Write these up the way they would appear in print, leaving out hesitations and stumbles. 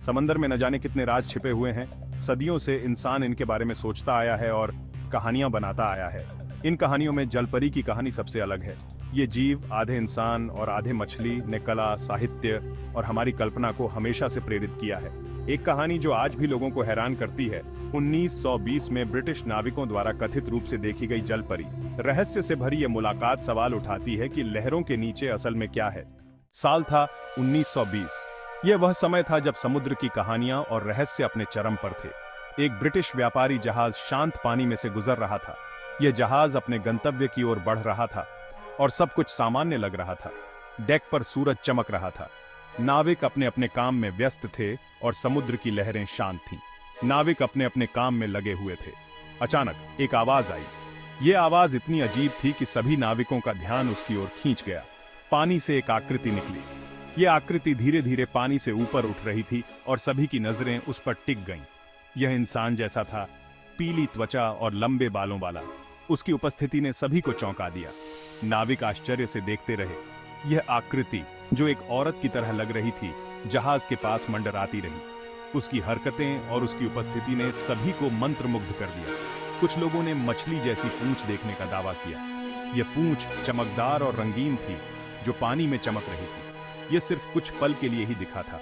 समंदर में न जाने कितने राज छिपे हुए हैं। सदियों से इंसान इनके बारे में सोचता आया है और कहानियां बनाता आया है। इन कहानियों में जलपरी की कहानी सबसे अलग है। ये जीव आधे इंसान और आधे मछली ने कला, साहित्य और हमारी कल्पना को हमेशा से प्रेरित किया है। एक कहानी जो आज भी लोगों को हैरान करती है। 1920 में ब्रिटिश नाविकों द्वारा कथित रूप से देखी गई जलपरी। रहस्य से भरी ये मुलाकात सवाल उठाती है कि लहरों के नीचे असल में क्या है। साल था 1920। यह वह समय था जब समुद्र की कहानियां और रहस्य अपने चरम पर थे। एक ब्रिटिश व्यापारी जहाज शांत पानी में से गुजर रहा था। यह जहाज अपने गंतव्य की ओर बढ़ रहा था और सब कुछ सामान्य लग रहा था। डेक पर सूरज चमक रहा था। नाविक अपने अपने काम में व्यस्त थे और समुद्र की लहरें शांत थीं। नाविक अपने अपने काम में लगे हुए थे। अचानक एक आवाज आई। यह आवाज इतनी अजीब थी कि सभी नाविकों का ध्यान उसकी ओर खींच गया। पानी से एक आकृति निकली। यह आकृति धीरे धीरे पानी से ऊपर उठ रही थी और सभी की नजरें उस पर टिक गईं। यह इंसान जैसा था, पीली त्वचा और लंबे बालों वाला। उसकी उपस्थिति ने सभी को चौंका दिया। नाविक आश्चर्य से देखते रहे। यह आकृति, जो एक औरत की तरह लग रही थी, जहाज के पास मंडराती रही। उसकी हरकतें और उसकी उपस्थिति ने सभी को मंत्रमुग्ध कर दिया। कुछ लोगों ने मछली जैसी पूंछ देखने का दावा किया। यह पूंछ चमकदार और रंगीन थी, जो पानी में चमक रही थी। यह सिर्फ कुछ पल के लिए ही दिखा था,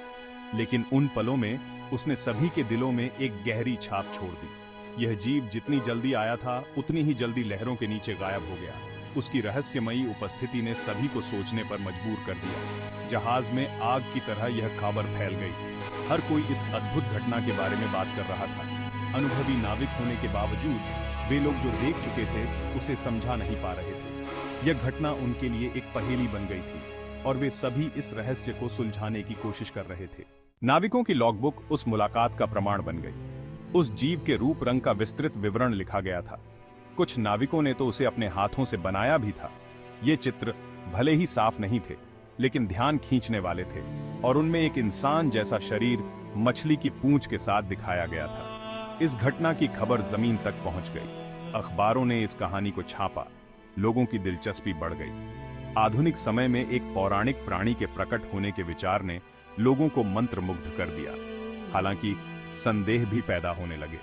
लेकिन उन पलों में उसने सभी के दिलों में एक गहरी छाप छोड़ दी। यह जीव जितनी जल्दी आया था, उतनी ही जल्दी लहरों के नीचे गायब हो गया। उसकी रहस्यमयी उपस्थिति ने सभी को सोचने पर मजबूर कर दिया। जहाज में आग की तरह यह खबर फैल गई। हर कोई इस अद्भुत घटना के बारे में बात कर रहा था। अनुभवी नाविक होने के बावजूद वे लोग जो देख चुके थे उसे समझा नहीं पा रहे थे। यह घटना उनके लिए एक पहेली बन गई थी और वे सभी इस रहस्य को सुलझाने की कोशिश कर रहे थे। नाविकों की लॉगबुक उस मुलाकात का प्रमाण बन गई। उस जीव के रूप रंग का विस्तृत विवरण लिखा गया था। कुछ नाविकों ने तो उसे अपने हाथों से बनाया भी था। ये चित्र भले ही साफ नहीं थे, लेकिन ध्यान खींचने वाले थे और उनमें एक इंसान जैसा शरीर मछली की पूंछ के साथ दिखाया गया था। इस घटना की खबर जमीन तक पहुंच गई। अखबारों ने इस कहानी को छापा। लोगों की दिलचस्पी बढ़ गई। आधुनिक समय में एक पौराणिक प्राणी के प्रकट होने के विचार ने लोगों को मंत्रमुग्ध कर दिया। हालांकि संदेह भी पैदा होने लगे।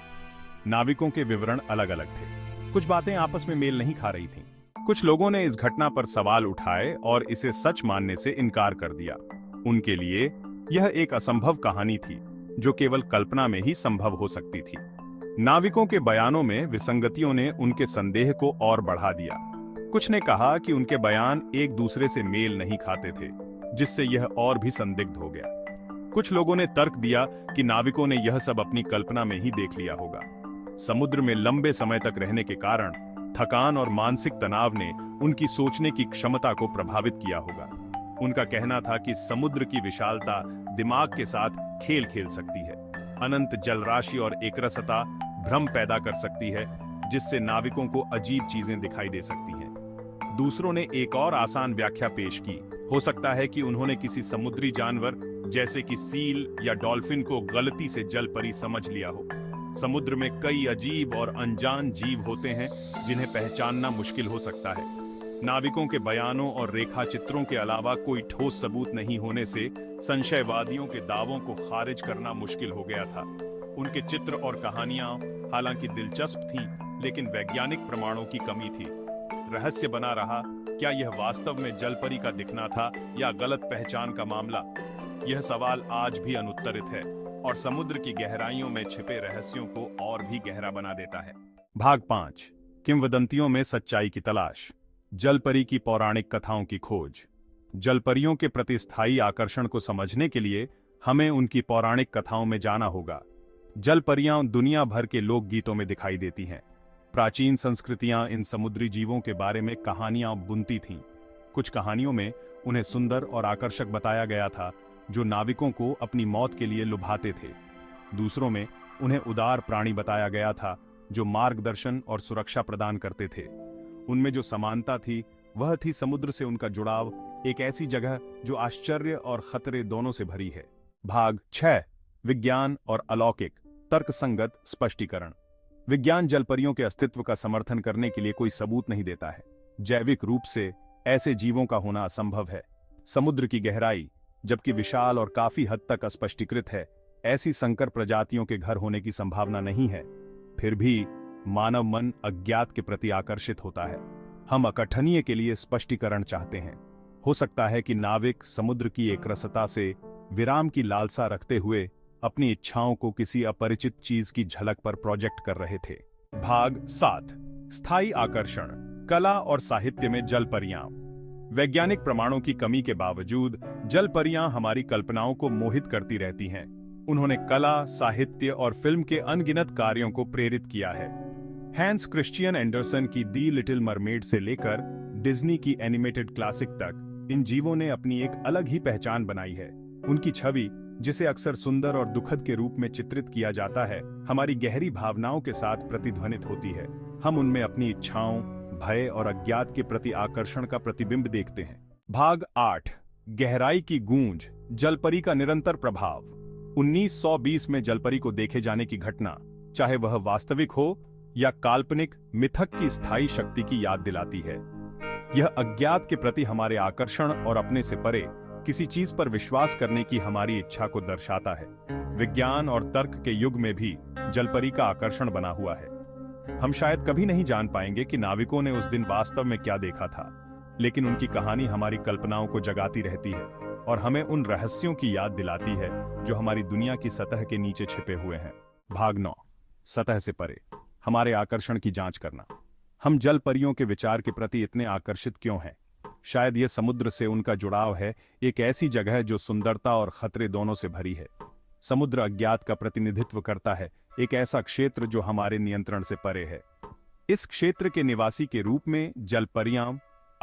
नाविकों के विवरण अलग अलग थे। कुछ बातें आपस में मेल नहीं खा रही थीं। कुछ लोगों ने इस घटना पर सवाल उठाए और इसे सच मानने से इनकार कर दिया। उनके लिए यह एक असंभव कहानी थी, जो केवल कल्पना में ही संभव हो सकती थी। नाविकों के बयानों में विसंगतियों ने उनके संदेह को और बढ़ा दिया। कुछ ने कहा कि उनके बयान एक दूसरे से मेल नहीं खाते थे, जिससे यह और भी संदिग्ध हो गया। कुछ लोगों ने तर्क दिया कि नाविकों ने यह सब अपनी कल्पना में ही देख लिया होगा। समुद्र में लंबे समय तक रहने के कारण थकान और मानसिक तनाव ने उनकी सोचने की क्षमता को प्रभावित किया होगा। उनका कहना था कि समुद्र की विशालता दिमाग के साथ खेल खेल सकती है। अनंत जलराशि और एकरसता भ्रम पैदा कर सकती है, जिससे नाविकों को अजीब चीजें दिखाई दे सकती हैं। दूसरों ने एक और आसान व्याख्या पेश की। हो सकता है कि उन्होंने किसी समुद्री जानवर जैसे कि सील या डॉल्फिन को गलती से जलपरी समझ लिया हो। समुद्र में कई अजीब और अनजान जीव होते हैं जिन्हें पहचानना मुश्किल हो सकता है। नाविकों के बयानों और रेखा चित्रों के अलावा कोई ठोस सबूत नहीं होने से संशयवादियों के दावों को खारिज करना मुश्किल हो गया था। उनके चित्र और कहानियां हालांकि दिलचस्प थीं, लेकिन वैज्ञानिक प्रमाणों की कमी थी। रहस्य बना रहा, क्या यह वास्तव में जलपरी का दिखना था या गलत पहचान का मामला? यह सवाल आज भी अनुत्तरित है और समुद्र की गहराइयों में छिपे रहस्यों को और भी गहरा बना देता है। भाग 5। किंवदंतियों में सच्चाई की तलाश। जलपरी की पौराणिक कथाओं की खोज। जलपरियों के प्रति स्थायी आकर्षण को समझने के लिए हमें उनकी पौराणिक कथाओं में जाना होगा। जलपरियां दुनिया भर के लोकगीतों में दिखाई देती हैं। प्राचीन संस्कृतियां इन समुद्री जीवों के बारे में कहानियां बुनती थीं। कुछ कहानियों में उन्हें सुंदर और आकर्षक बताया गया था, जो नाविकों को अपनी मौत के लिए लुभाते थे। दूसरों में उन्हें उदार प्राणी बताया गया था, जो मार्गदर्शन और सुरक्षा प्रदान करते थे। उनमें जो समानता थी, वह थी समुद्र से उनका जुड़ाव, एक ऐसी जगह जो आश्चर्य और खतरे दोनों से भरी है। भाग 6। विज्ञान और अलौकिक तर्कसंगत स्पष्टीकरण। विज्ञान जलपरियों के अस्तित्व का समर्थन करने के लिए कोई सबूत नहीं देता है। जैविक रूप से ऐसे जीवों का होना असंभव है। समुद्र की गहराई, जबकि विशाल और काफी हद तक अस्पष्टीकृत है, ऐसी संकर प्रजातियों के घर होने की संभावना नहीं है। फिर भी मानव मन अज्ञात के प्रति आकर्षित होता है। हम अकथनीय के लिए स्पष्टीकरण चाहते हैं। हो सकता है कि नाविक समुद्र की एकरसता से विराम की लालसा रखते हुए अपनी इच्छाओं को किसी अपरिचित चीज की झलक पर प्रोजेक्ट कर रहे थे। भाग 7। स्थायी आकर्षण, कला और साहित्य में जलपरियां। वैज्ञानिक प्रमाणों की कमी के बावजूद जलपरियां हमारी कल्पनाओं को मोहित करती रहती हैं। उन्होंने कला, साहित्य और फिल्म के अनगिनत कार्यों को प्रेरित किया है। हैंस क्रिश्चियन एंडरसन की दी लिटिल मरमेड से लेकर डिज्नी की एनिमेटेड क्लासिक तक इन जीवों ने अपनी एक अलग ही पहचान बनाई है। उनकी छवि, जिसे अक्सर सुंदर और दुखद के रूप में चित्रित किया जाता है, हमारी गहरी भावनाओं के साथ प्रतिध्वनित होती है। हम उनमें अपनी इच्छाओं, भय और अज्ञात के प्रति आकर्षण का प्रतिबिंब देखते हैं। भाग 8। गहराई की गूंज, जलपरी का निरंतर प्रभाव। 1920 में जलपरी को देखे जाने की घटना, चाहे वह वास्तविक हो या काल्पनिक, मिथक की स्थायी शक्ति की याद दिलाती है। यह अज्ञात के प्रति हमारे आकर्षण और अपने से परे किसी चीज पर विश्वास करने की हमारी इच्छा को दर्शाता है। विज्ञान और तर्क के युग में भी जलपरी का आकर्षण बना हुआ है। हम शायद कभी नहीं जान पाएंगे कि नाविकों ने उस दिन वास्तव में क्या देखा था, लेकिन उनकी कहानी हमारी कल्पनाओं को जगाती रहती है और हमें उन रहस्यों की याद दिलाती है जो हमारी दुनिया की सतह के नीचे छिपे हुए हैं। भाग 9। सतह से परे, हमारे आकर्षण की जांच करना। हम जल परियों के विचार के प्रति इतने आकर्षित क्यों हैं? शायद यह समुद्र से उनका जुड़ाव है, एक ऐसी जगह जो सुंदरता और खतरे दोनों से भरी है। समुद्र अज्ञात का प्रतिनिधित्व करता है, एक ऐसा क्षेत्र जो हमारे नियंत्रण से परे है। इस क्षेत्र के निवासी के रूप में जल परियां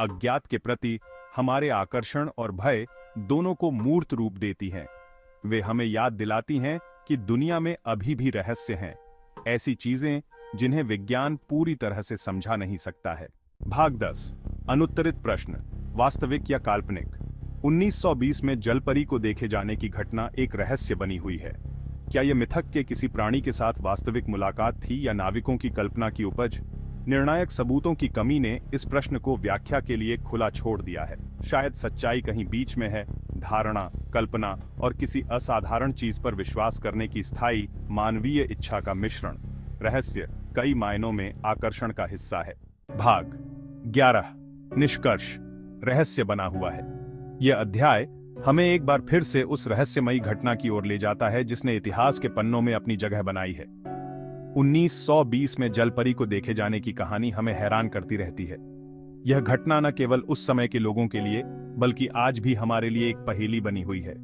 अज्ञात के प्रति हमारे आकर्षण और भय दोनों को मूर्त रूप देती हैं। वे हमें याद दिलाती हैं कि दुनिया में अभी भी रहस्य हैं, ऐसी चीजें जिन्हें विज्ञान पूरी तरह से समझा नहीं सकता है। भाग 10। अनुत्तरित प्रश्न, वास्तविक या काल्पनिक। 1920 में जलपरी को देखे जाने की घटना एक रहस्य बनी हुई है। क्या यह मिथक के किसी प्राणी के साथ वास्तविक मुलाकात थी या नाविकों की कल्पना की उपज? निर्णायक सबूतों की कमी ने इस प्रश्न को व्याख्या के लिए खुला छोड़ दिया है। शायद सच्चाई कहीं बीच में है, धारणा, कल्पना और किसी असाधारण चीज पर विश्वास करने की स्थायी मानवीय इच्छा का मिश्रण। रहस्य कई मायनों में आकर्षण का हिस्सा है। भाग 11। निष्कर्ष, रहस्य बना हुआ है। यह अध्याय हमें एक बार फिर से उस रहस्यमयी घटना की ओर ले जाता है जिसने इतिहास के पन्नों में अपनी जगह बनाई है। 1920 में जलपरी को देखे जाने की कहानी हमें हैरान करती रहती है। यह घटना न केवल उस समय के लोगों के लिए बल्कि आज भी हमारे लिए एक पहेली बनी हुई है।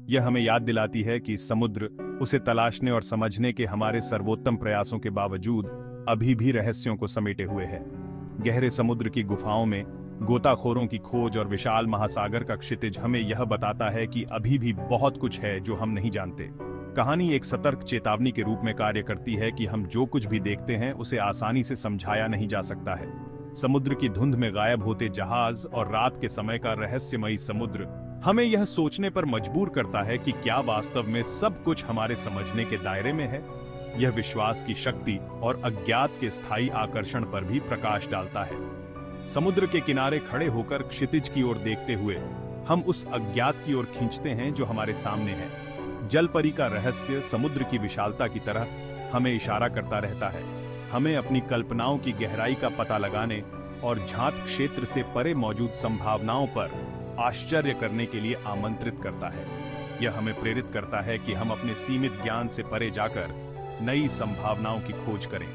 यह हमें याद दिलाती है कि समुद्र, उसे तलाशने और समझने के हमारे सर्वोत्तम प्रयासों के बावजूद, अभी भी रहस्यों को समेटे हुए है। गहरे समुद्र की गुफाओं में गोताखोरों की खोज और विशाल महासागर का क्षितिज हमें यह बताता है कि अभी भी बहुत कुछ है जो हम नहीं जानते। कहानी एक सतर्क चेतावनी के रूप में कार्य करती है कि हम जो कुछ भी देखते हैं उसे आसानी से समझाया नहीं जा सकता है। समुद्र की धुंध में गायब होते जहाज और रात के समय का रहस्यमयी समुद्र हमें यह सोचने पर मजबूर करता है कि क्या वास्तव में सब कुछ हमारे समझने के दायरे में है। यह विश्वास की शक्ति और अज्ञात के स्थायी आकर्षण पर भी प्रकाश डालता है। समुद्र के किनारे खड़े होकर क्षितिज की ओर देखते हुए हम उस अज्ञात की ओर खींचते हैं जो हमारे सामने है। जलपरी का रहस्य समुद्र की विशालता की तरह हमें इशारा करता रहता है, हमें अपनी कल्पनाओं की गहराई का पता लगाने और झांत क्षेत्र से परे मौजूद संभावनाओं पर आश्चर्य करने के लिए आमंत्रित करता है। यह हमें प्रेरित करता है कि हम अपने सीमित ज्ञान से परे जाकर नई संभावनाओं की खोज करें।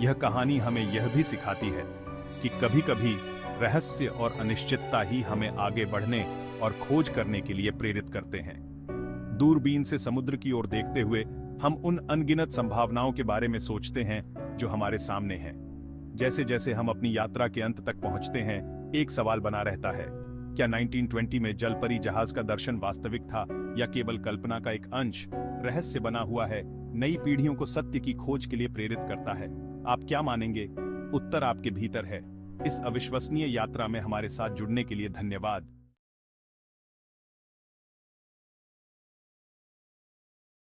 यह कहानी हमें यह भी सिखाती है कि कभी-कभी रहस्य और अनिश्चितता ही हमें आगे बढ़ने और खोज करने के लिए प्रेरित करते हैं। दूरबीन से समुद्र की ओर देखते हुए हम उन अनगिनत संभावनाओं के बारे में सोचते हैं जो हमारे सामने हैं। जैसे जैसे हम अपनी यात्रा के अंत तक पहुंचते हैं, एक सवाल बना रहता है, क्या 1920 में जलपरी जहाज का दर्शन वास्तविक था या केवल कल्पना का एक अंश? रहस्य बना हुआ है, नई पीढ़ियों को सत्य की खोज के लिए प्रेरित करता है। आप क्या मानेंगे? उत्तर आपके भीतर है। इस अविश्वसनीय यात्रा में हमारे साथ जुड़ने के लिए धन्यवाद।